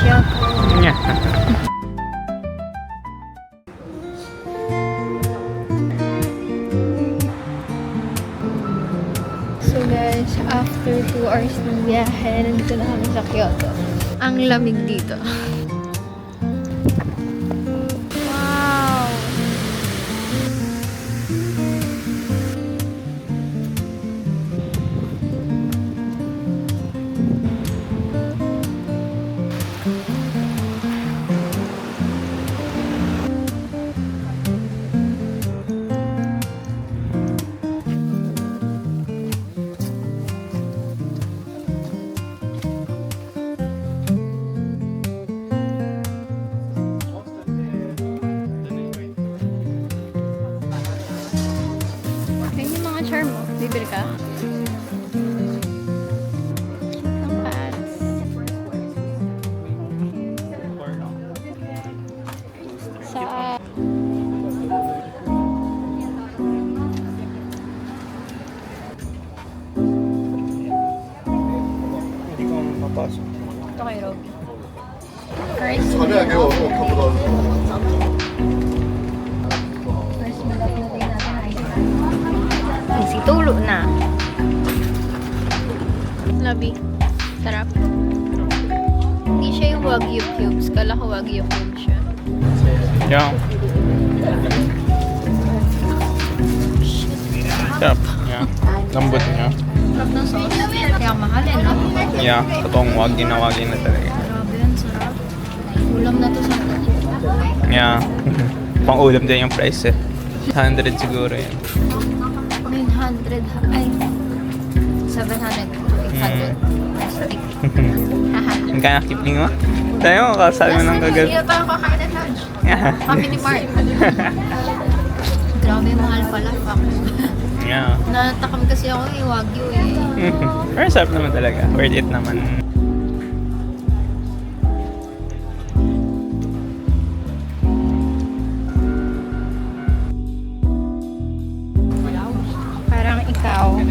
Kyoto. Yeah. So guys, after 2 hours ng biyahe, nandito na kami sa Kyoto. Ang lamig dito. Wow! Ayun yung mga charm mo. Bibili ka? Ang pants. Sa... Hindi ko mapasok. Ito kay Robby. First, Ano yan? Ewan ko, kapatid. first malapit natin ay easy tulo na. Labi. Sarap. Hindi siya yung Wagyu cubes. Kala ko Wagyu cubes siya. Yeah. Sarap. Yeah. Lambot niya. Sarap ng sauce. Kaya mahal eh, no? Yeah. Totoong wagi na talaga. Grabe yan, sarap. Ulam na to sa Yeah. Pang ulam din yung price eh. 100 siguro yan. 900. Ay, 700. 800. Plastic. Ang kaya kipling mo? Tayo, kasabi mo ng kagad. Hindi pa ako kakain ng lunch. Family Mart. Grabe, mahal pala. Yeah. Natakam kasi ako yung Wagyu eh. Pero sarap naman talaga. Worth it naman. Parang ikaw.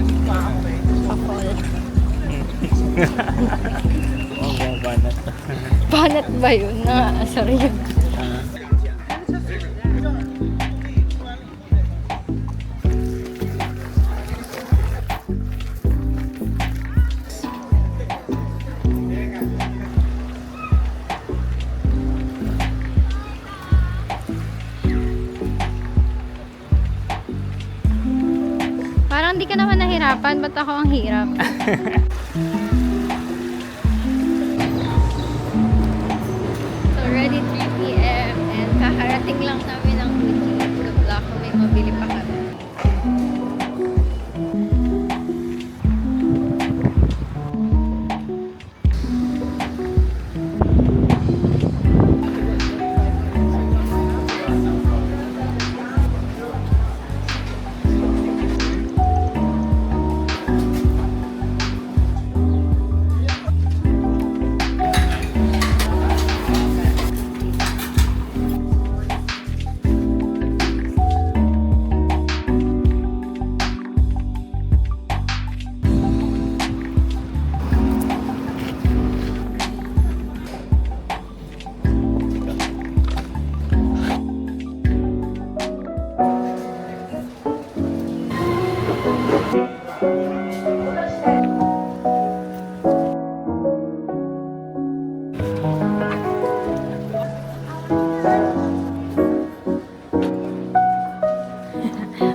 Pakol. Oh, banat. Banat ba yun? Sorry. Parang di ka naman nahirapan. Ba't ako ang hirap? So, already 3 p.m. and kakarating lang namin ng Fuji. Wala kami mabili pa kami.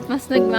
Mas nagma...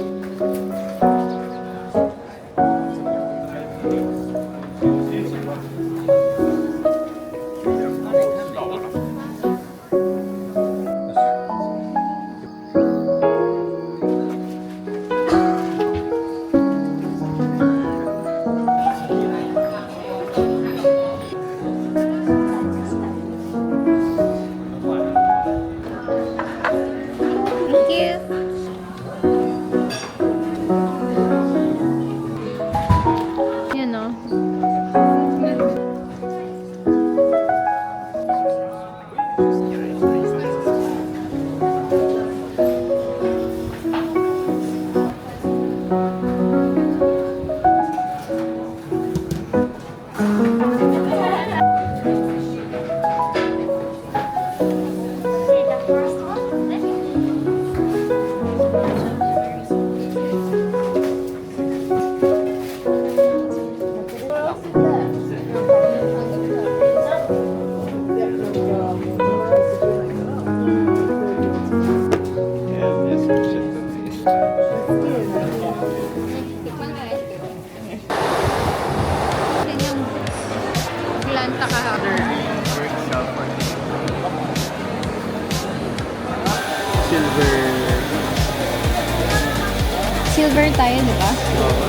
silver tayo, di ba? Oo.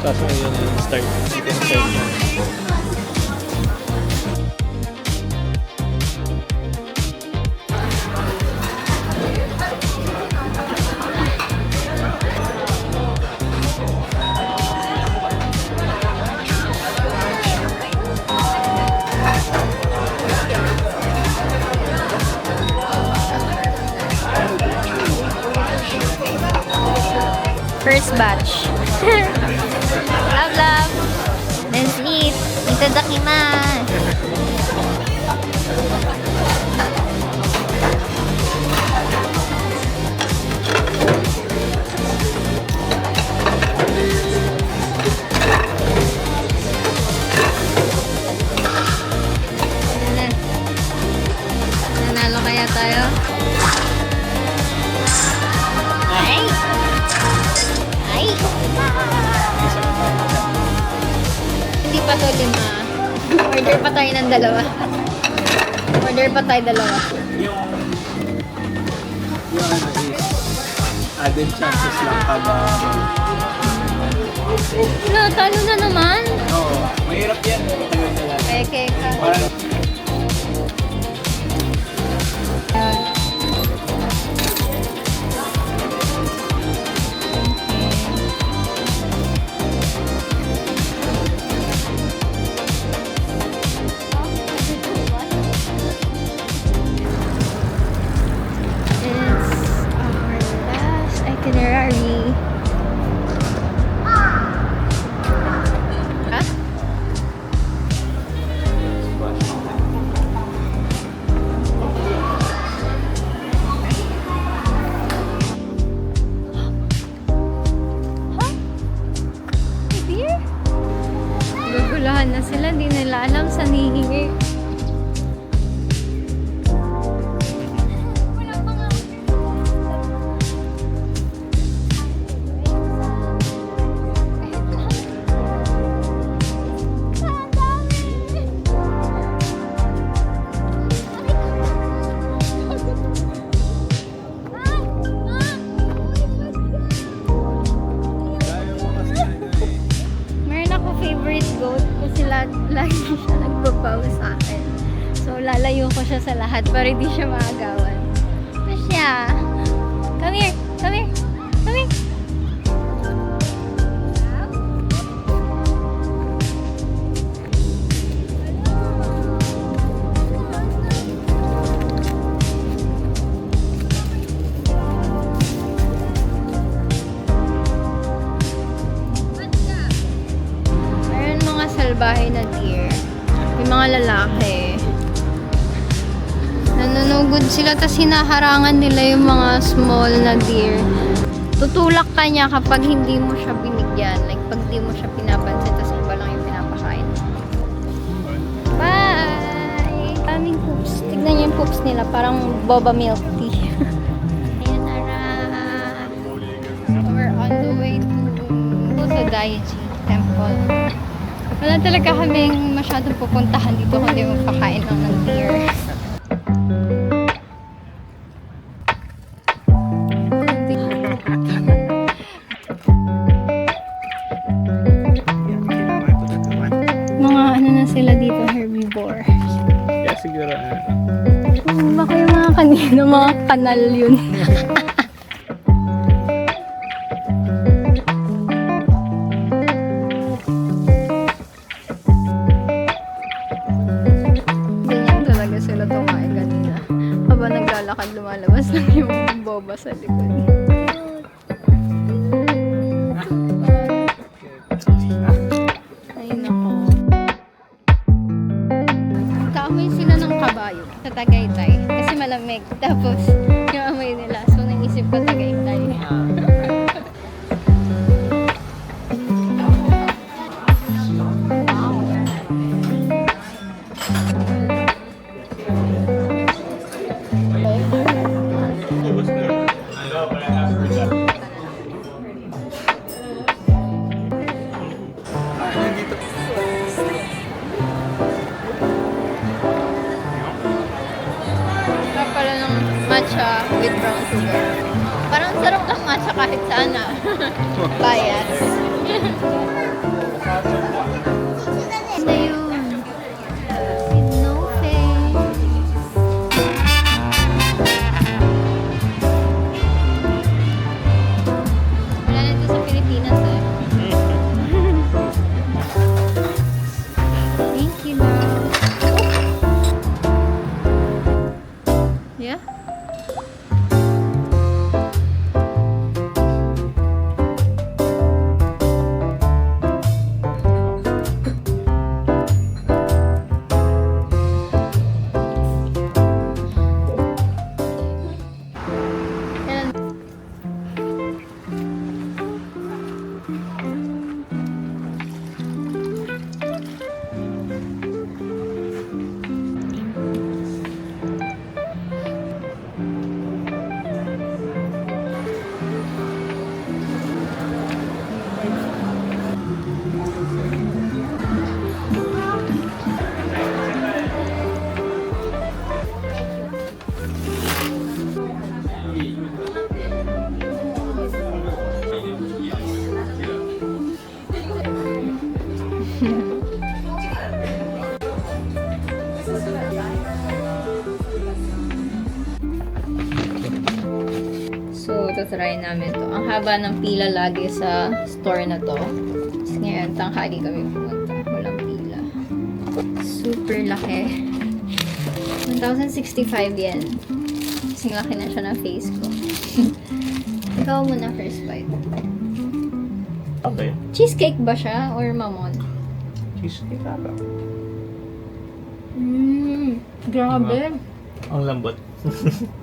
Kaso yun yung start. Ito yung start niya. First batch. Love, love. Let's eat. Itadakimasu. Nanalo kaya tayo? Ay! Ay! Hindi pa to 5. Order pa tayo ng 2. Order pa tayo 2. Yung ano is added chances lang kada. Talo na naman. Oo. Mahirap yan. Tagal na lang. Peke ka. Parang Itinerary. Huh? Huh? Dear? Gugulahan na sila, di nila alam sa hihingi. Meron ako favorite goat kasi lagi siya nagbabaw sa akin. So, lalayo ko siya sa lahat para di siya maagawan. Ito siya. Come here! Come here! Come here! Meron mga salbahe na deer. May mga lalaki. Nanunugod sila tapos hinaharangan nila yung mga small na deer. Tutulak ka niya kapag hindi mo siya binigyan. Like, pag di mo siya pinapansin tapos iba lang yung pinapakain. Bye! Daming poops. Tignan niyo yung poops nila. Parang boba milk tea. Ayan, Ara. We're on the way to Daiji Temple. Wala talaga kaming masyadong pupuntahan dito kundi magpakain lang ng deer. Mga ano na sila dito, herbivore. kaya siguro Baka yung mga kanina, mga kanal yun. Ganyan talaga sila tumain kanina. Habang naglalakad, lumalabas lang yung boba sa likod. Ay, nako. Kaamoy sila ng kabayo sa Tagaytay. Kasi malamig. Tapos, yung amoy nila. So, naisip ko Tagaytay. Sarap pala ng matcha with brown sugar. Parang sarap ng matcha kahit sana. Bias. Na yun. With no face. Wala na ito sa Pilipinas eh. Thank you, love. Yeah? Kailan? So, tatry namin to. Ang haba ng pila lagi sa store na to. Tapos ngayon, tanghali kami pumunta. Walang pila. Super laki. 1,065 yen. Kasing laki na siya ng face ko. Ikaw muna first bite. Okay. Cheesecake ba siya or mamon? Cheesecake ata. Grabe. Ang lambot.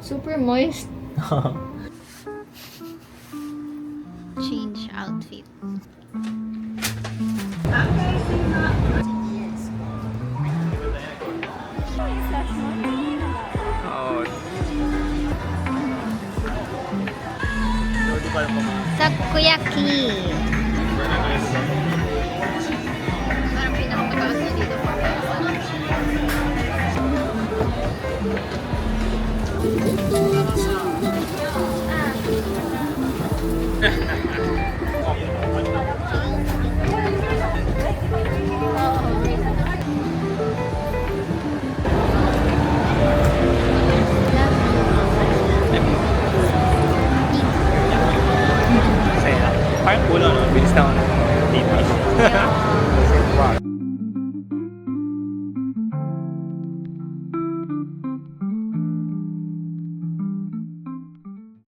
Super moist. Change outfit. Oo. Takoyaki. Parang pinakamataas na dito for Saya. Parang kulang, no? Bilis na ako ng TV.